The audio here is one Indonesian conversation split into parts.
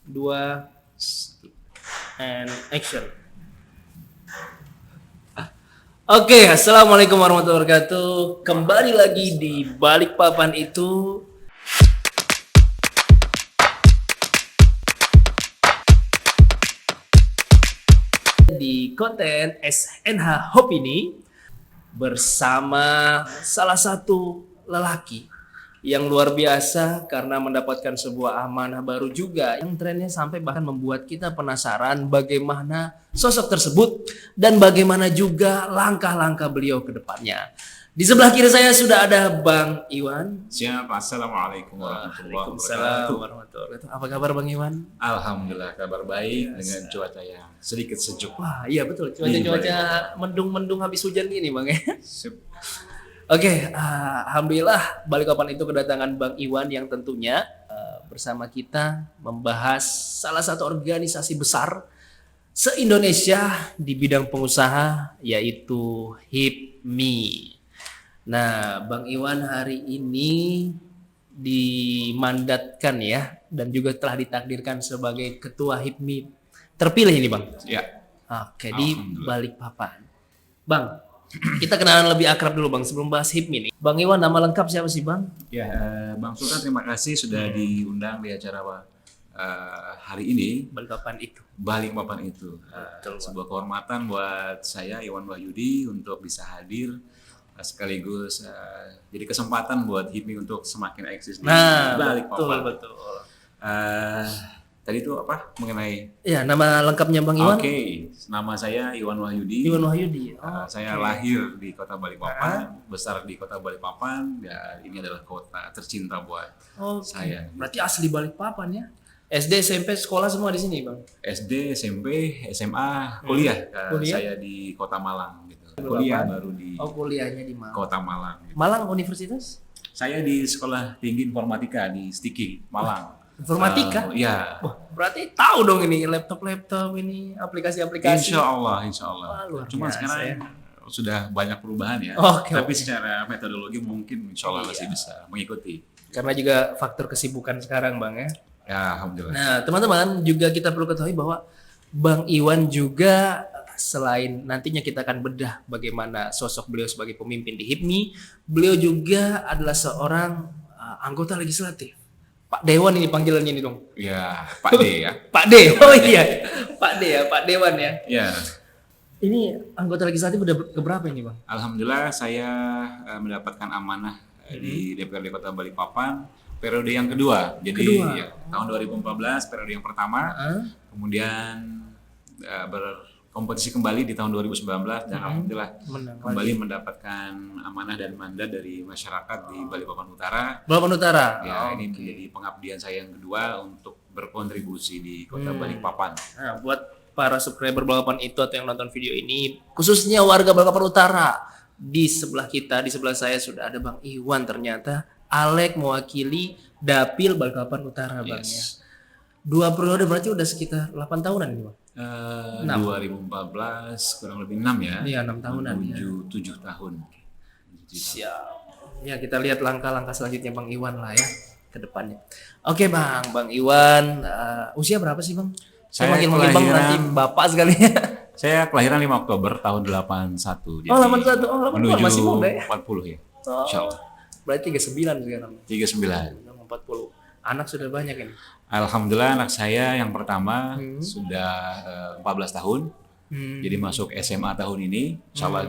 2, and action. Oke, assalamualaikum warahmatullahi wabarakatuh. Kembali lagi di Balikpapan itu. Di konten SNH Hope ini bersama salah satu lelaki yang luar biasa karena mendapatkan sebuah amanah baru juga yang trennya sampai bahkan membuat kita penasaran bagaimana sosok tersebut dan bagaimana juga langkah-langkah beliau ke depannya. Di sebelah kiri saya sudah ada Bang Iwan. Siap, assalamualaikum warahmatullahi Waalaikumsalam wabarakatuh. warahmatullahi wabarakatuh. Apa kabar Bang Iwan? Alhamdulillah kabar baik dengan cuaca yang sedikit sejuk. Wah iya betul, cuaca mendung-mendung habis hujan gini Bang ya. Sip. Oke, alhamdulillah Balikpapan itu kedatangan Bang Iwan yang tentunya bersama kita membahas salah satu organisasi besar se-Indonesia di bidang pengusaha yaitu HIPMI. Nah, Bang Iwan hari ini dimandatkan ya dan juga telah ditakdirkan sebagai ketua HIPMI terpilih ini Bang. Ya. Oke, di Balikpapan. Bang, kita kenalan lebih akrab dulu Bang sebelum bahas HIPMI nih. Bang Iwan, nama lengkap siapa sih Bang? Ya, Bang Sultan terima kasih sudah diundang di acara hari ini. Balikpapan itu. Balikpapan itu. Betul, Sebuah kehormatan buat saya Iwan Wahyudi untuk bisa hadir sekaligus jadi kesempatan buat HIPMI untuk semakin eksis di Balikpapan. Betul. Tadi itu apa mengenai? Ya, nama lengkapnya Bang Iwan? Oke, nama saya Iwan Wahyudi. Iwan Wahyudi. Saya lahir di kota Balikpapan, besar di kota Balikpapan. Ya, ini adalah kota tercinta buat saya. Berarti asli Balikpapan ya? SD, SMP, sekolah semua di sini Bang? SD, SMP, SMA, kuliah. Saya di kota Malang. Gitu. Kuliah baru di kuliahnya di Malang. kota Malang. Gitu. Malang Universitas? Saya di Sekolah Tinggi Informatika di STIKI, Malang. Informatika? Iya. Berarti tahu dong ini laptop ini aplikasi-aplikasi. Insya Allah. Wah, Cuma biasa, sekarang ya. sudah banyak perubahan ya. Tapi secara metodologi mungkin insya Allah masih bisa mengikuti. Karena juga faktor kesibukan sekarang Bang ya. Ya, alhamdulillah. Nah teman-teman juga kita perlu ketahui bahwa Bang Iwan juga selain nantinya kita akan bedah bagaimana sosok beliau sebagai pemimpin di HIPMI, beliau juga adalah seorang anggota legislatif. Pak Dewan ini panggilannya ini dong. Ya, Pak D ya. Pak D, oh iya, Pak D ya, Pak Dewan ya. Ya. Ini anggota legislatif udah keberapa ini Bang? Alhamdulillah saya mendapatkan amanah di DPRD Kota Balikpapan periode yang kedua. Jadi ya, tahun 2014 periode yang pertama, kemudian berkompetisi kembali di tahun 2019 dan alhamdulillah kembali mendapatkan amanah dan mandat dari masyarakat di Balikpapan Utara. Balikpapan Utara. Ya, ini menjadi pengabdian saya yang kedua untuk berkontribusi di Kota Balikpapan. Nah, buat para subscriber Balikpapan itu atau yang nonton video ini, khususnya warga Balikpapan Utara, di sebelah kita, di sebelah saya sudah ada Bang Iwan ternyata. Alek mewakili Dapil Balikpapan Utara Bang ya. 2 periode berarti udah sekitar 8 tahunan ini Bang? 2014 kurang lebih 6 ya. Iya 6 tahunan ya. 7 tahun. Siap. Ya kita lihat langkah-langkah selanjutnya Bang Iwan lah ya ke depannya. Oke Bang Iwan usia berapa sih Bang? Saya manggil Bang nanti Bapak sekali. Saya kelahiran 5 Oktober tahun 81. Jadi 81. menuju masih muda ya? 40 ya. Insyaallah. Berarti 39 sekarang. 39. 40. Anak sudah banyak ini. Alhamdulillah anak saya yang pertama sudah 14 tahun. Jadi masuk SMA tahun ini. Insyaallah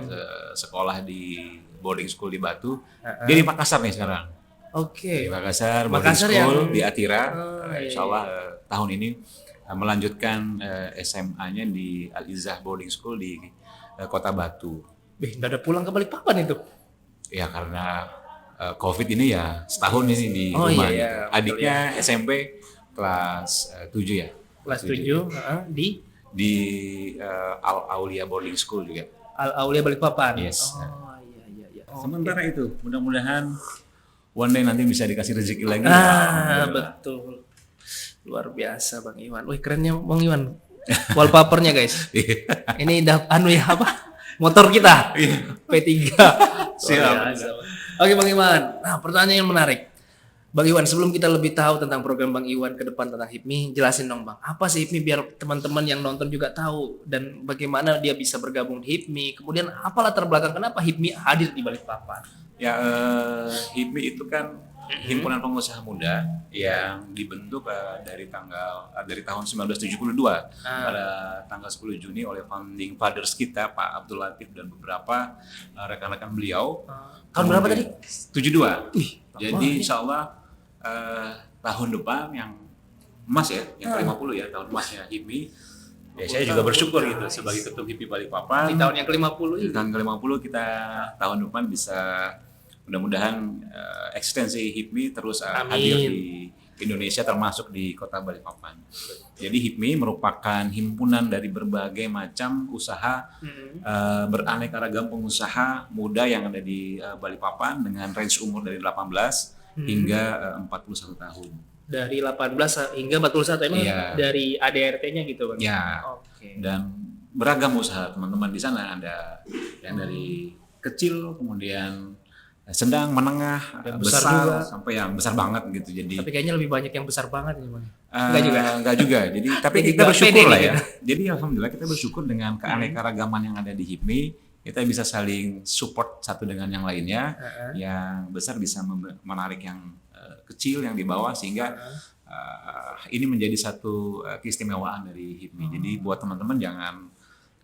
sekolah di boarding school di Batu. Dia di Makassar nih sekarang. Oke. Di Makassar boarding school di Atira. Insyaallah tahun ini melanjutkan SMA-nya di Al-Izzah Boarding School di Kota Batu. Udah ada pulang ke Balikpapan itu? Ya karena COVID ini ya setahun ini di rumah. Iya, adiknya SMP kelas 7 ya. Kelas 7 di Al Aulia Boarding School juga. Al Aulia Balikpapan. Yes. Iya. Sementara itu mudah-mudahan one day nanti bisa dikasih rezeki lagi. Betul. Luar biasa Bang Iwan. Wih kerennya Bang Iwan. Wallpapernya guys. Ini apa? Motor kita. P3. Siap. Oke Bang Iwan. Nah pertanyaan yang menarik. Bang Iwan, sebelum kita lebih tahu tentang program Bang Iwan ke depan tentang HIPMI, jelasin dong Bang, apa sih HIPMI biar teman-teman yang nonton juga tahu dan bagaimana dia bisa bergabung di HIPMI. Kemudian apa latar belakang kenapa HIPMI hadir di Balikpapan? Ya, HIPMI itu kan himpunan pengusaha muda yang dibentuk dari tahun 1972 pada tanggal 10 Juni oleh founding fathers kita Pak Abdul Latif dan beberapa rekan-rekan beliau. Tahun berapa tadi? 72. Jadi ini. insya Allah tahun depan yang emas ya, yang ke-50 ya, tahun emasnya HIPMI. Ya, saya juga bersyukur gitu sebagai ketum HIPMI Balikpapan. Di tahun yang ke-50 Di tahun ke-50 kita tahun depan bisa mudah-mudahan ekstensi HIPMI terus hadir di Indonesia termasuk di kota Balikpapan. Jadi HIPMI merupakan himpunan dari berbagai macam usaha beraneka ragam pengusaha muda yang ada di Balikpapan dengan range umur dari 18 hingga 41 tahun. Dari 18 hingga 41 emang dari ADRT-nya gitu Bang? Ya. Oke. Dan beragam usaha teman-teman di sana, ada yang dari kecil kemudian sedang, menengah, besar sampai yang besar banget gitu. Jadi tapi kayaknya lebih banyak yang besar banget nih Bang. Enggak juga. Jadi tapi kita bersyukur lah ya. Jadi alhamdulillah kita bersyukur dengan keanekaragaman yang ada di HIPMI, kita bisa saling support satu dengan yang lainnya. Yang besar bisa menarik yang kecil, yang di bawah, sehingga ini menjadi satu keistimewaan dari HIPMI. Jadi buat teman-teman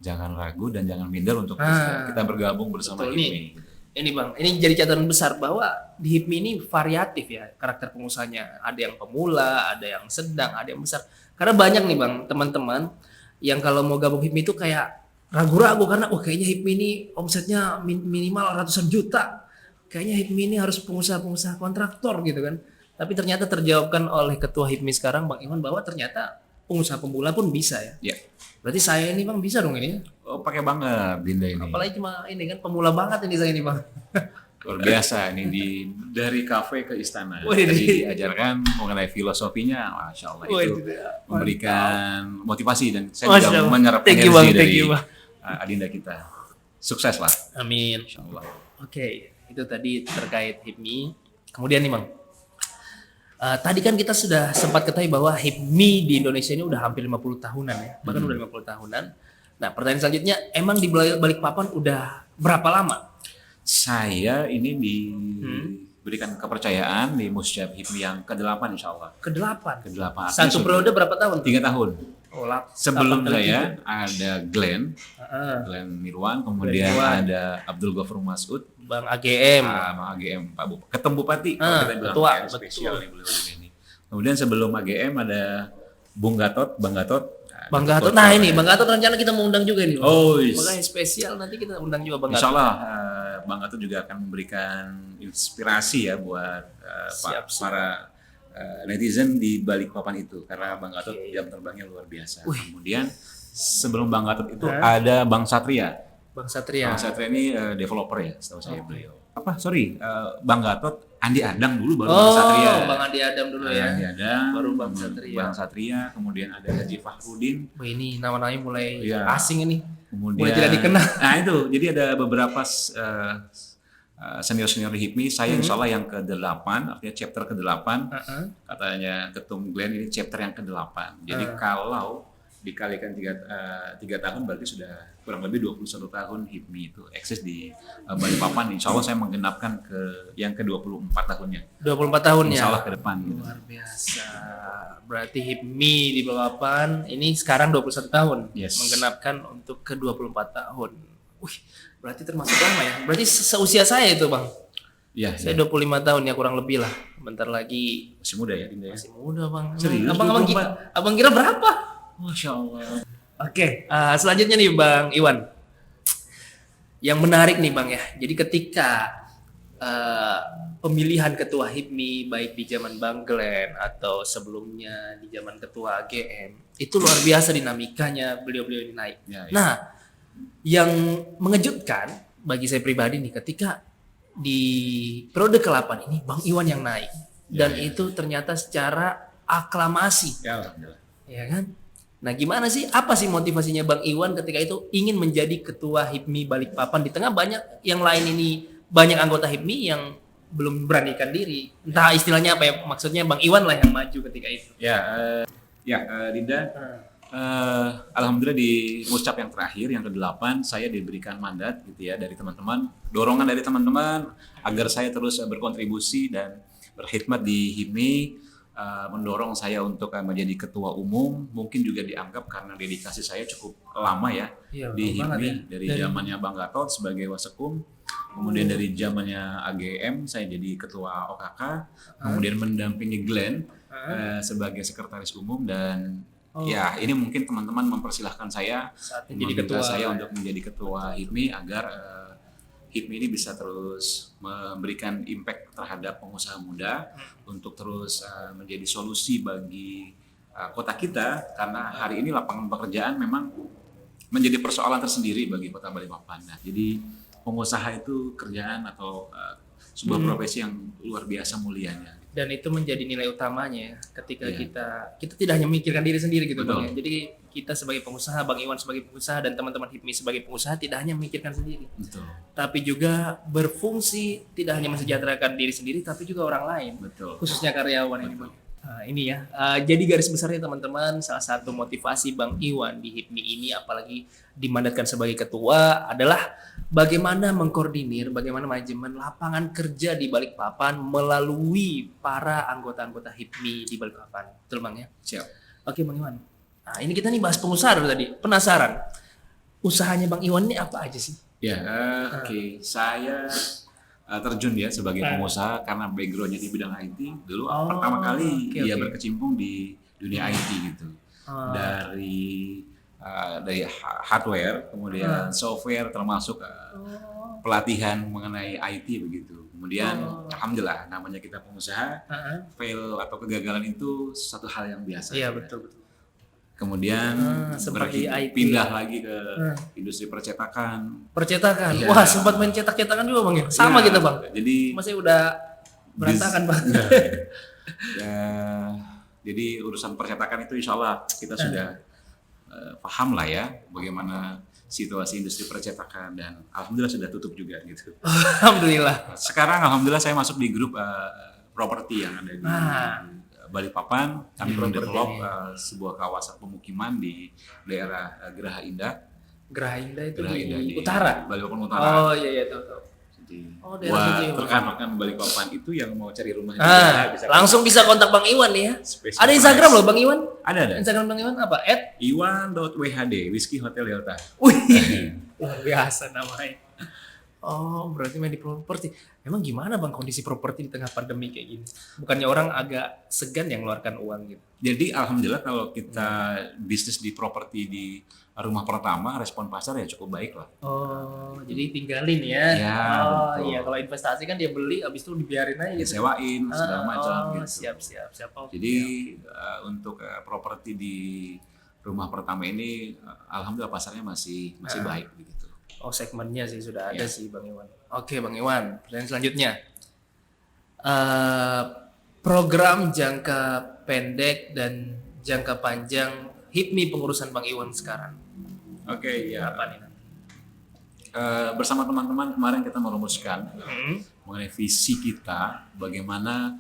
jangan ragu dan jangan minder untuk kita bergabung bersama HIPMI. Ini Bang, ini jadi catatan besar bahwa di HIPMI ini variatif ya karakter pengusahanya. Ada yang pemula, ada yang sedang, ada yang besar. Karena banyak nih Bang teman-teman yang kalau mau gabung HIPMI itu kayak ragu-ragu karena kayaknya HIPMI ini omsetnya minimal ratusan juta. Kayaknya HIPMI ini harus pengusaha-pengusaha kontraktor gitu kan. Tapi ternyata terjawabkan oleh ketua HIPMI sekarang Bang Iwan bahwa ternyata pengusaha pemula pun bisa ya. Ya. Berarti saya ini Bang bisa dong ini. Oh, pakai banget Dinda ini. Apalagi cuma ini kan pemula banget ini saya ini Bang. Luar biasa ini dari kafe ke istana. Wih, Tadi diajarkan mengenai filosofinya, Masya Allah itu memberikan motivasi dan saya juga menyerap energi dari Adinda kita. Sukses lah. Amin. Insya Allah. Oke, itu tadi terkait HIPMI. Kemudian nih Bang, tadi kan kita sudah sempat ketahui bahwa HIPMI di Indonesia ini udah hampir 50 tahunan ya, bahkan udah 50 tahunan. Nah, pertanyaan selanjutnya, emang di Balikpapan udah berapa lama? Saya ini diberikan kepercayaan di Musyab HIPMI yang ke-8 insya Allah. Ke-8? Ke-8. Satu periode berapa tahun? 3 tahun. Oh, sebelum saya ada Glenn Mirwan, kemudian ada Abdul Ghafur Mas'ud, Bang AGM, Bang AGM, Pak Bupati, Ketum Bupati, kalau kita bilang ketua, ya, spesial nih beliau ini. Kemudian sebelum AGM ada Bang Gatot. Bang Gatot. Nah ini Bang Gatot rencana kita mau undang juga nih. Oh, makanya spesial nanti kita undang juga Bang Gatot. Insya Allah Bang Gatot juga akan memberikan inspirasi ya buat para netizen di Balikpapan itu, karena Bang Gatot jam terbangnya luar biasa. Kemudian sebelum Bang Gatot itu ada Bang Satria. Bang Satria ini developer ya, setahu saya beliau. Bang Gatot, Andi Adam dulu baru Bang Satria. Bang Andi Adam dulu ya. Andi Adam, baru Bang Satria. Bang Satria, kemudian ada Haji Fahrudin. Ini nama-namanya mulai asing ini. Kemudian mulai tidak dikenal. Nah itu, jadi ada beberapa senior HIPMI, saya insya Allah yang ke-8, artinya chapter ke-8. Katanya Ketum Glenn ini chapter yang ke-8. Jadi kalau dikalikan 3 tahun berarti sudah kurang lebih 21 tahun HIPMI itu eksis di Balikpapan. Insya Allah saya menggenapkan yang ke-24 tahunnya. 24 tahunnya? Insya Allah ke depan. Luar biasa. Berarti HIPMI di Balikpapan ini sekarang 21 tahun. Yes. Menggenapkan untuk ke-24 tahun. Wih, berarti termasuk lama ya? Berarti seusia saya itu Bang? Iya. Saya 25 tahun ya kurang lebih lah. Bentar lagi. Masih muda ya Dinda ya? Masih muda Bang. Serius? Abang kira berapa? Masya Allah. Oke, selanjutnya nih Bang Iwan. Yang menarik nih Bang ya. Jadi ketika pemilihan ketua HIPMI baik di zaman Bang Glenn atau sebelumnya di zaman ketua AGM, itu luar biasa dinamikanya beliau-beliau ini naik. Ya. Nah, yang mengejutkan bagi saya pribadi nih ketika di periode ke-8 ini Bang Iwan yang naik. Dan itu ternyata secara aklamasi. Ya, alhamdulillah. Ya kan? Nah, gimana sih? Apa sih motivasinya Bang Iwan ketika itu ingin menjadi ketua HIPMI Balikpapan di tengah banyak yang lain ini, banyak anggota HIPMI yang belum beranikan diri. Entah istilahnya apa ya, maksudnya Bang Iwan lah yang maju ketika itu. Dinda, alhamdulillah di Muscap yang terakhir, yang ke-8, saya diberikan mandat gitu ya dari teman-teman, dorongan dari teman-teman agar saya terus berkontribusi dan berkhidmat di HIPMI, mendorong saya untuk menjadi ketua umum. Mungkin juga dianggap karena dedikasi saya cukup lama ya, di HIPMI ya. Dari zamannya Bang Gatot sebagai Wasekum, kemudian dari zamannya AGM saya jadi ketua OKK, kemudian mendampingi Glenn sebagai sekretaris umum, dan ya ini mungkin teman-teman mempersilahkan saya menjadi ketua saya untuk menjadi ketua HIPMI agar HIPMI ini bisa terus memberikan impact terhadap pengusaha muda untuk terus menjadi solusi bagi kota kita, karena hari ini lapangan pekerjaan memang menjadi persoalan tersendiri bagi kota Balikpapan. Nah, jadi pengusaha itu kerjaan atau sebuah profesi yang luar biasa mulianya. Dan itu menjadi nilai utamanya ketika kita tidak hanya memikirkan diri sendiri gitu Bang ya. Jadi kita sebagai pengusaha, Bang Iwan sebagai pengusaha, dan teman-teman HIPMI sebagai pengusaha tidak hanya memikirkan sendiri. Betul. Tapi juga berfungsi tidak hanya mensejahterakan diri sendiri tapi juga orang lain. Betul. Khususnya karyawan ini Bang. Ini ya. Jadi garis besarnya teman-teman, salah satu motivasi Bang Iwan di HIPMI ini, apalagi dimandatkan sebagai ketua, adalah bagaimana mengkoordinir, bagaimana manajemen lapangan kerja di Balikpapan melalui para anggota-anggota HIPMI di Balikpapan. Betul Bang ya? Siap. Oke Bang Iwan. Nah ini kita nih bahas pengusaha dulu tadi. Penasaran, usahanya Bang Iwan ini apa aja sih? Ya, oke. Saya terjun ya sebagai pengusaha karena backgroundnya di bidang IT. Dulu pertama kali berkecimpung di dunia IT gitu. Dari hardware, kemudian software, termasuk pelatihan mengenai IT begitu. Kemudian alhamdulillah, namanya kita pengusaha, fail atau kegagalan itu satu hal yang biasa. Iya, betul. Kemudian pindah lagi ke industri percetakan. Percetakan? Ya. Wah, sempat main cetak-cetakan juga Bang ya? Sama kita Bang. Jadi masih udah berantakan Bang. Jadi urusan percetakan itu insya Allah kita sudah paham lah ya bagaimana situasi industri percetakan, dan alhamdulillah sudah tutup juga gitu. Alhamdulillah. Sekarang alhamdulillah saya masuk di grup properti yang ada di Balikpapan. Kami mendevelop sebuah kawasan pemukiman di daerah Geraha Indah. Geraha Indah itu Geraha Indah di utara? Balikpapan Utara. Oh iya tahu. Jadi buat rekan-rekan Balikpapan itu yang mau cari rumah bisa kontak Bang Iwan nih ya. Ada Instagram loh Bang Iwan? Ada. Instagram Bang Iwan apa? @iwan.whd Whiskey Hotel Delta. Wih, luar biasa namanya. Oh, berarti main di properti. Emang gimana Bang kondisi properti di tengah pandemi kayak gini? Bukannya orang agak segan yang ngeluarkan uang gitu? Jadi alhamdulillah kalau kita bisnis di properti di rumah pertama, respon pasar ya cukup baik lah. Oh, jadi tinggalin ya? Ya, betul. Iya, kalau investasi kan dia beli, habis itu dibiarin aja gitu. Disewain, segala macam gitu. Siap. Jadi untuk properti di rumah pertama ini, alhamdulillah pasarnya masih baik begitu. Oh, segmennya sih sudah ada sih Bang Iwan. Oke Bang Iwan, pertanyaan selanjutnya. Program jangka pendek dan jangka panjang HIPMI pengurusan Bang Iwan sekarang. Oke, ya. Apa nih? Bersama teman-teman kemarin kita merumuskan mengenai visi kita, bagaimana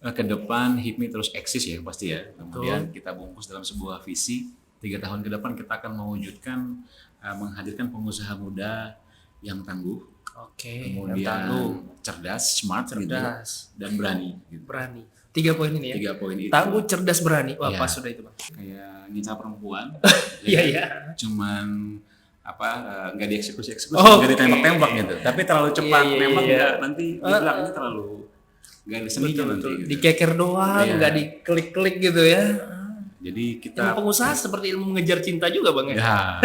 ke depan HIPMI terus eksis ya pasti ya. Kemudian kita bungkus dalam sebuah visi 3 tahun ke depan kita akan mewujudkan menghadirkan pengusaha muda yang tangguh, kemudian cerdas, smart, gitu, dan berani. Gitu. Berani. 3 poin ini ya. 3 poin itu. Tangguh, cerdas, berani. Wah, pas sudah itu Bang. Kayak ngincar perempuan. Iya. Cuman nggak dieksekusi, nggak ditembak-tembak gitu. Tapi terlalu cepat nembak nanti dibilang ini terlalu nggak ada seninya nanti. Gitu. Dikeker doang, nggak diklik-klik gitu ya. Jadi kita ilmu pengusaha seperti ilmu mengejar cinta juga Bang ya.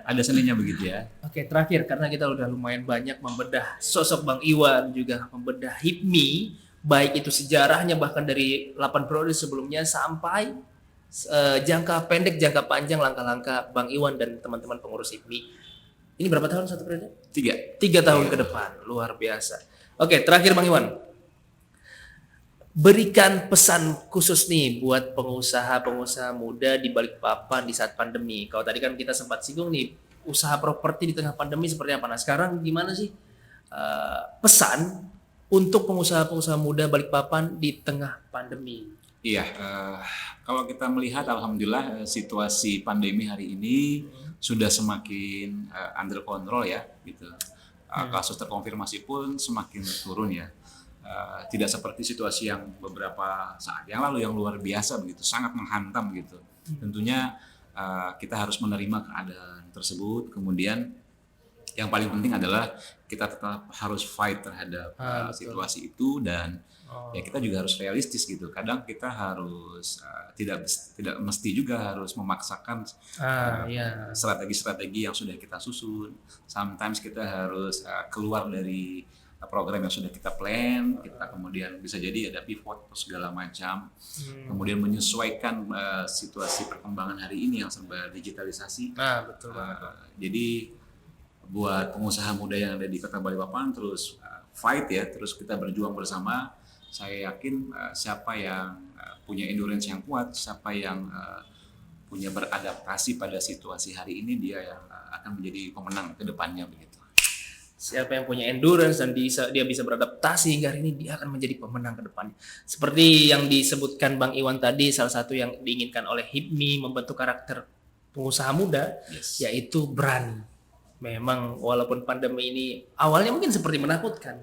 Ada seninya begitu ya. Oke, terakhir karena kita udah lumayan banyak membedah sosok Bang Iwan, juga membedah HIPMI, baik itu sejarahnya bahkan dari 8 periode sebelumnya sampai jangka pendek, jangka panjang, langkah-langkah Bang Iwan dan teman-teman pengurus HIPMI. Ini berapa tahun satu periode? 3 tahun ke depan, luar biasa. Oke, terakhir Bang Iwan. Berikan pesan khusus nih buat pengusaha-pengusaha muda di Balikpapan di saat pandemi. Kalau tadi kan kita sempat singgung nih, usaha properti di tengah pandemi seperti apa. Nah sekarang gimana sih pesan untuk pengusaha-pengusaha muda Balikpapan di tengah pandemi? Iya, kalau kita melihat alhamdulillah situasi pandemi hari ini sudah semakin under control ya gitu. Kasus terkonfirmasi pun semakin turun ya. Tidak seperti situasi yang beberapa saat yang lalu yang luar biasa begitu, sangat menghantam gitu. Tentunya kita harus menerima keadaan tersebut. Kemudian yang paling penting adalah kita tetap harus fight terhadap situasi itu, dan ya kita juga harus realistis gitu. Kadang kita harus tidak mesti juga harus memaksakan strategi-strategi yang sudah kita susun. Sometimes kita harus keluar dari program yang sudah kita plan, kita kemudian bisa jadi ada pivot atau segala macam, kemudian menyesuaikan situasi perkembangan hari ini yang serba digitalisasi. Betul. Jadi buat pengusaha muda yang ada di Kota Balikpapan terus fight ya, terus kita berjuang bersama. Saya yakin siapa yang punya endurance yang kuat, siapa yang punya beradaptasi pada situasi hari ini, dia yang akan menjadi pemenang ke depannya begitu. Siapa yang punya endurance dan dia bisa beradaptasi hingga hari ini, dia akan menjadi pemenang ke depannya. Seperti yang disebutkan Bang Iwan tadi, salah satu yang diinginkan oleh HIPMI membentuk karakter pengusaha muda, yaitu berani. Memang walaupun pandemi ini awalnya mungkin seperti menakutkan,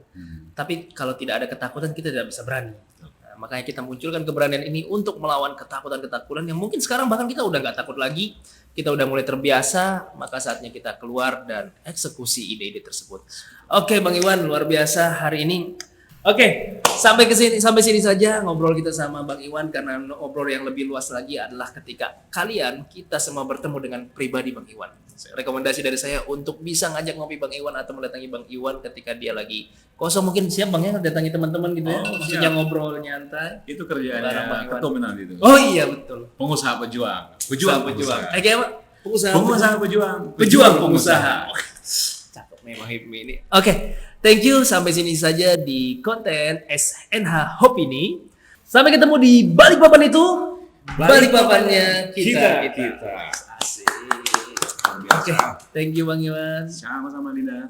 tapi kalau tidak ada ketakutan kita tidak bisa berani. Nah, makanya kita munculkan keberanian ini untuk melawan ketakutan-ketakutan yang mungkin sekarang bahkan kita udah nggak takut lagi, kita udah mulai terbiasa, maka saatnya kita keluar dan eksekusi ide-ide tersebut. Oke Bang Iwan, luar biasa hari ini. Oke, sampai sini saja ngobrol kita sama Bang Iwan, karena ngobrol yang lebih luas lagi adalah ketika kita semua bertemu dengan pribadi Bang Iwan. Rekomendasi dari saya untuk bisa ngajak ngopi Bang Iwan atau mendatangi Bang Iwan ketika dia lagi kosong, mungkin siap Bang ya datangi teman-teman gitu ya, maksudnya ngobrol nyantai. Itu kerjaannya ketum itu. Oh iya betul. Pengusaha pejuang. Kayak apa? Pengusaha pejuang. Pejuang pengusaha. Cakep memang HIPMI ini. Oke, thank you. Sampai sini saja di konten SNH Hope ini. Sampai ketemu di Balikpapan itu. Balikpapannya kita. Kita. Asik. Oke, thank you Bang Iwan. Sama-sama Dinda.